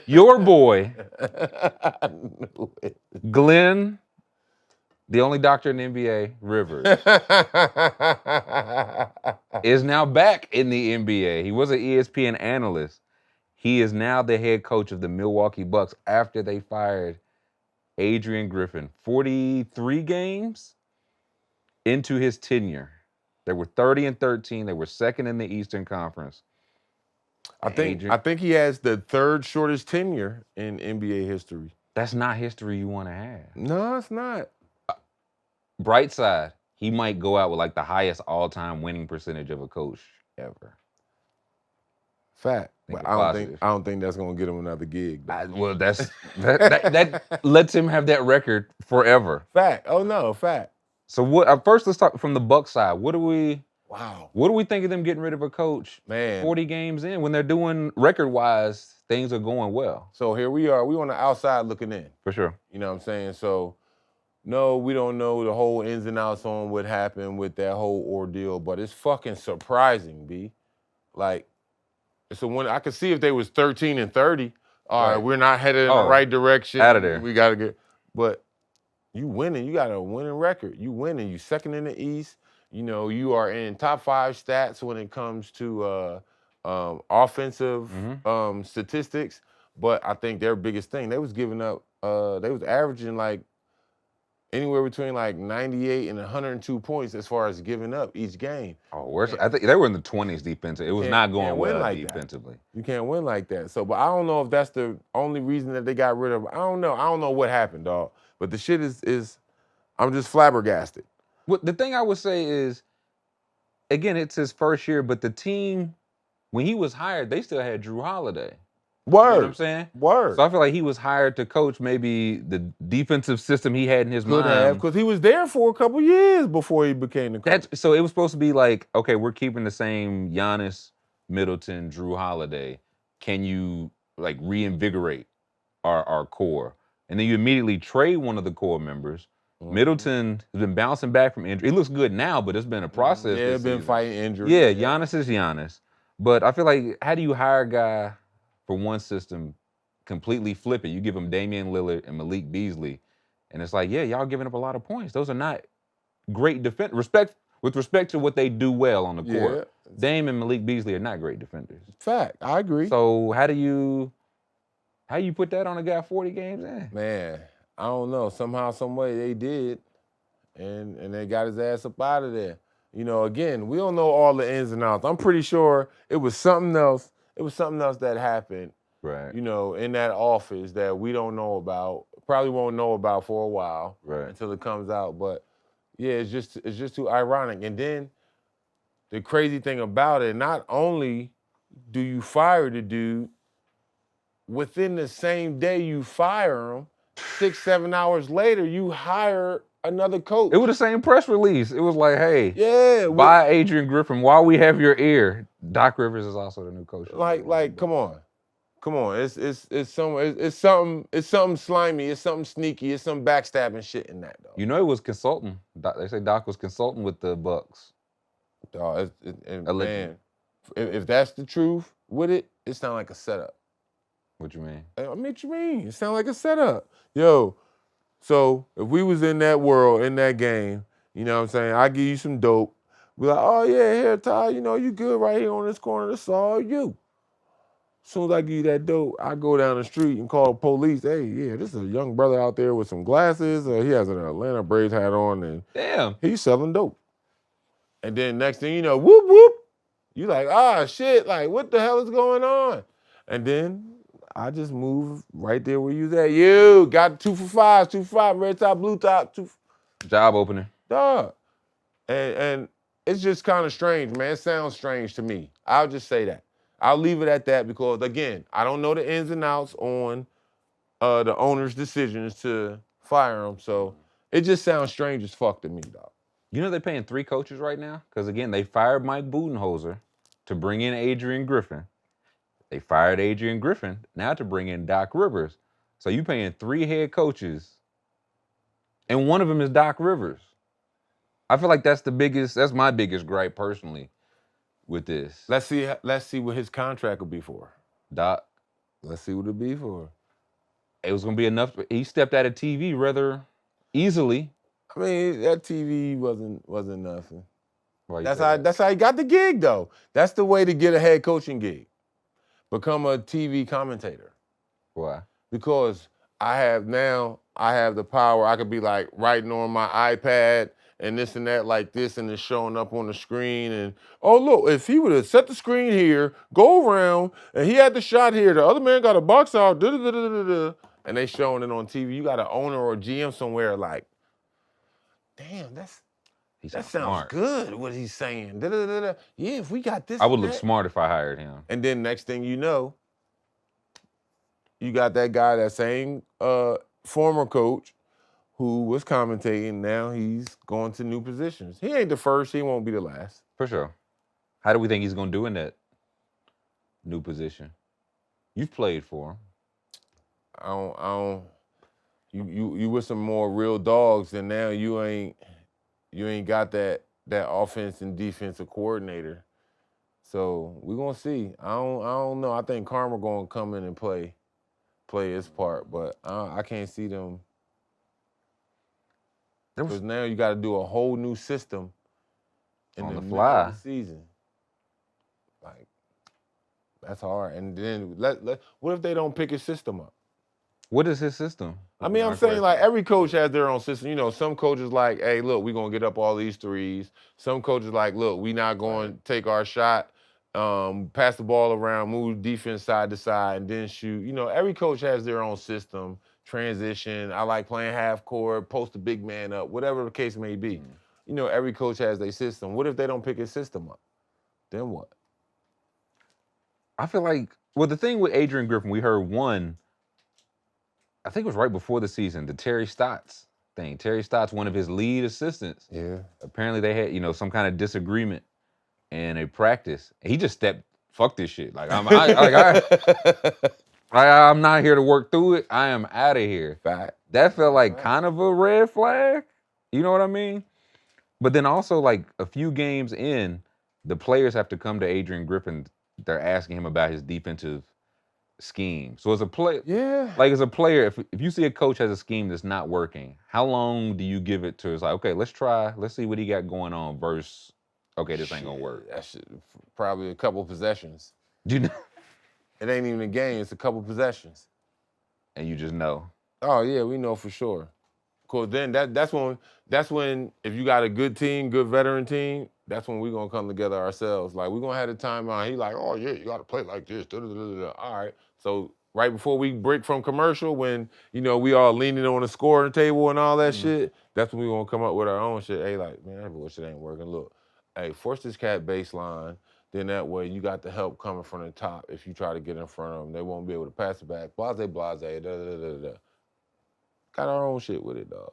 Your boy, I knew it. Glenn, the only doctor in the NBA, Rivers, is now back in the NBA. He was an ESPN analyst. He is now the head coach of the Milwaukee Bucks after they fired Adrian Griffin. 43 games into his tenure. They were 30-13. They were second in the Eastern Conference. I think he has the third shortest tenure in NBA history. That's not history you want to have. No, it's not. Bright side, he might go out with like the highest all-time winning percentage of a coach ever. Fact. But I don't think that's gonna get him another gig. Well, that lets him have that record forever. Fact. Oh no, fact. So what? First, let's talk from the Bucks side. What do we think of them getting rid of a coach? Man, 40 games in, when they're doing record-wise, things are going well. So here we are. We on the outside looking in. For sure. You know what I'm saying? So, no, we don't know the whole ins and outs on what happened with that whole ordeal, but it's fucking surprising, B. Like, so when I could see if they was 13-30, all right, we're not headed in the right direction. Out of there. We got to get, but you winning, you got a winning record. You winning, you second in the East. You know, you are in top 5 stats when it comes to offensive statistics. But I think their biggest thing, they was giving up, they was averaging like anywhere between like 98 and 102 points as far as giving up each game. Oh, worse. I think they were in the 20s defensive. It was not going well like defensively. You can't win like that. So, but I don't know if that's the only reason that they got rid of. I don't know. I don't know what happened, dog. But the shit is I'm just flabbergasted. Well, the thing I would say is, again, it's his first year, but the team, when he was hired, they still had Drew Holiday. Word. You know what I'm saying? Word. So I feel like he was hired to coach maybe the defensive system he had in his mind. Could have, because he was there for a couple years before he became the coach. So it was supposed to be like, okay, we're keeping the same Giannis, Middleton, Drew Holiday. Can you like reinvigorate our core? And then you immediately trade one of the core members. Middleton has been bouncing back from injury. He looks good now, but it's been a process. Yeah, it's been fighting injury. Yeah, Giannis is Giannis. But I feel like, how do you hire a guy for one system, completely flip it? You give him Damian Lillard and Malik Beasley, and it's like, yeah, y'all giving up a lot of points. Those are not great defense. With respect to what they do well on the court. Dame and Malik Beasley are not great defenders. Fact, I agree. So how do you put that on a guy 40 games in? Man, I don't know. Somehow, some way they did, and they got his ass up out of there. You know, again, we don't know all the ins and outs. I'm pretty sure it was something else. It was something else that happened, right? You know, in that office that we don't know about. Probably won't know about for a while, right? Until it comes out. But yeah, it's just too ironic. And then the crazy thing about it, not only do you fire the dude, within the same day you fire him, 6-7 hours later you hire another coach. It was the same press release. It was like, hey, yeah, by Adrian Griffin, while we have your ear, Doc Rivers is also the new coach. Like, come on. It's something slimy. It's something sneaky. It's some backstabbing shit in that, though. You know, it was consulting. They say Doc was consulting with the Bucks. Man, if that's the truth with it, it sounds like a setup. What you mean? I mean, what you mean? It sounds like a setup. Yo, so if we was in that world, in that game, you know what I'm saying, I give you some dope. Be like, oh yeah, here, Ty, you know, you good right here on this corner. That's all you. As soon as I give you that dope, I go down the street and call the police. Hey, yeah, this is a young brother out there with some glasses. He has an Atlanta Braves hat on, and damn, he's selling dope. And then next thing you know, whoop, whoop. You like, shit, like, what the hell is going on? And then I just move right there where you was at. You got 2 for 5, red top, blue top, job opening. Dog. And it's just kind of strange, man. It sounds strange to me. I'll just say that. I'll leave it at that because, again, I don't know the ins and outs on the owner's decisions to fire him. So it just sounds strange as fuck to me, dog. You know they're paying 3 coaches right now? Because, again, they fired Mike Budenholzer to bring in Adrian Griffin. They fired Adrian Griffin now to bring in Doc Rivers. So you paying 3 head coaches, and one of them is Doc Rivers. I feel like that's my biggest gripe personally with this. Let's see what his contract will be for. Doc, Let's see what it be for. It was gonna be enough. He stepped out of TV rather easily. I mean, that TV wasn't nothing. Why you That's say how that? that's how he got the gig though. That's the way to get a head coaching gig. Become a TV commentator. Why? Because I have the power. I could be like writing on my iPad and this and that like this, and it's showing up on the screen. And oh look, if he would have set the screen here, go around, and he had the shot here, the other man got a box out, and they showing it on TV. You got an owner or GM somewhere like, damn, that sounds smart. good. What he's saying, yeah, if we got this, I would look smart if I hired him. And then next thing you know, you got that guy, that same former coach who was commentating. Now he's going to new positions. He ain't the first. He won't be the last. For sure. How do we think he's going to do in that new position? You've played for him. I don't. You with some more real dogs, and now you ain't got that offense and defensive coordinator. So we're gonna see. I don't know. I think Karma gonna come in and play his part, but I can't see them. Because now you got to do a whole new system in on the middle fly of the season. Like, that's hard. And then what if they don't pick his system up? What is his system? I mean, I'm saying like every coach has their own system. You know, some coaches like, hey, look, we're going to get up all these threes. Some coaches like, look, we not going to take our shot, pass the ball around, move defense side to side, and then shoot. You know, every coach has their own system, transition. I like playing half court, post the big man up, whatever the case may be. You know, every coach has their system. What if they don't pick his system up? Then what? I feel like, well, the thing with Adrian Griffin, we heard one, I think it was right before the season, the Terry Stotts thing. Terry Stotts, one of his lead assistants. Yeah. Apparently they had, some kind of disagreement in a practice. He just fuck this shit. Like I'm not here to work through it. I am out of here. Fact. That felt like kind of a red flag. You know what I mean? But then also like a few games in, the players have to come to Adrian Griffin. They're asking him about his defensive scheme. So as a player, as a player, if you see a coach has a scheme that's not working, how long do you give it to? It's like, okay, let's see what he got going on versus, okay, this ain't gonna work. That shit, probably a couple possessions. You know? It ain't even a game, it's a couple possessions. And you just know. Oh yeah, we know for sure. Cause then that's when if you got a good team, good veteran team, that's when we're gonna come together ourselves. Like we're gonna have a timeout. He like, oh yeah, you gotta play like this. All right. So right before we break from commercial, when we all leaning on the scoring table and all that shit, that's when we gonna come up with our own shit. Hey, like, man, that bullshit ain't working. Look, hey, force this cat baseline. Then that way you got the help coming from the top. If you try to get in front of them, they won't be able to pass it back. Blase, blase, Got our own shit with it, dog.